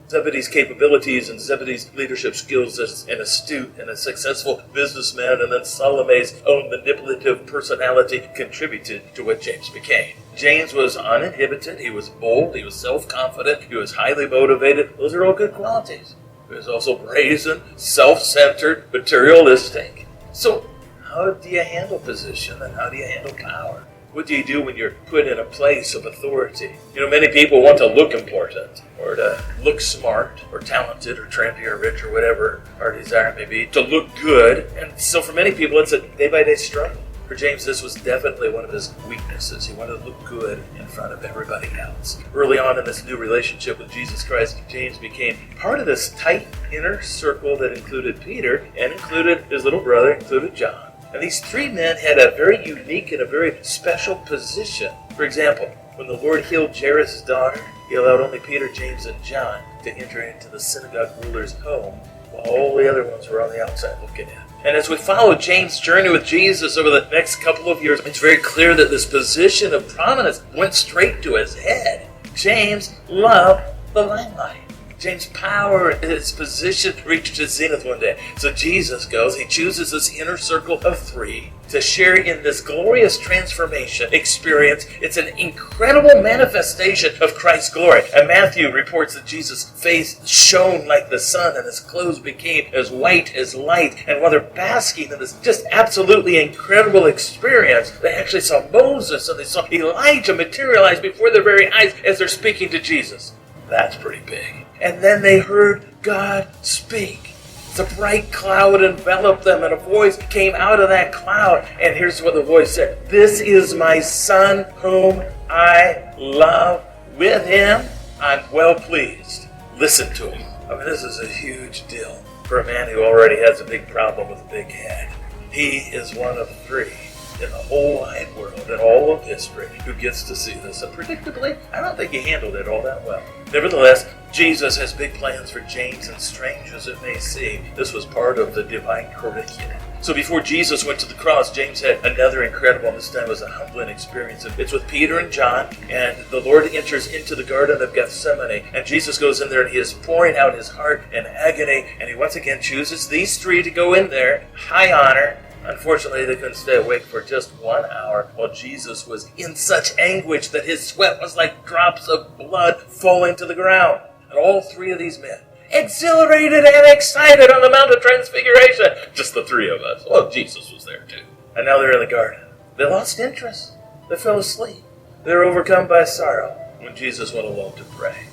Zebedee's capabilities and Zebedee's leadership skills as an astute and a successful businessman, and then Salome's own manipulative personality contributed to what James became. James was uninhibited, he was bold, he was self-confident, he was highly motivated. Those are all good qualities. He was also brazen, self-centered, materialistic. So how do you handle position and how do you handle power? What do you do when you're put in a place of authority? Many people want to look important, or to look smart, or talented, or trendy, or rich, or whatever our desire may be, to look good. And so for many people, it's a day-by-day struggle. For James, this was definitely one of his weaknesses. He wanted to look good in front of everybody else. Early on in this new relationship with Jesus Christ, James became part of this tight inner circle that included Peter, and included his little brother, included John. And these three men had a very unique and a very special position. For example, when the Lord healed Jairus' daughter, he allowed only Peter, James, and John to enter into the synagogue ruler's home, while all the other ones were on the outside looking in. And as we follow James' journey with Jesus over the next couple of years, it's very clear that this position of prominence went straight to his head. James loved the limelight. James' power and his position reached its zenith one day. So Jesus goes, he chooses this inner circle of three to share in this glorious transformation experience. It's an incredible manifestation of Christ's glory. And Matthew reports that Jesus' face shone like the sun and his clothes became as white as light. And while they're basking in this just absolutely incredible experience, they actually saw Moses and they saw Elijah materialize before their very eyes as they're speaking to Jesus. That's pretty big. And then they heard God speak. The bright cloud enveloped them, and a voice came out of that cloud. And here's what the voice said: "This is my son whom I love. With him I'm well pleased. Listen to him." I mean, this is a huge deal for a man who already has a big problem with a big head. He is one of three in the whole wide world, in all of history, who gets to see this. And predictably, I don't think he handled it all that well. Nevertheless, Jesus has big plans for James, and strange as it may seem, this was part of the divine curriculum. So before Jesus went to the cross, James had another incredible, this time was a humbling experience. It's with Peter and John, and the Lord enters into the Garden of Gethsemane, and Jesus goes in there and he is pouring out his heart and agony, and he once again chooses these three to go in there, high honor. Unfortunately, they couldn't stay awake for just 1 hour while Jesus was in such anguish that his sweat was like drops of blood falling to the ground. And all three of these men, exhilarated and excited on the Mount of Transfiguration. Just the three of us. Well, Jesus was there too. And now they're in the garden. They lost interest. They fell asleep. They were overcome by sorrow when Jesus went alone to pray.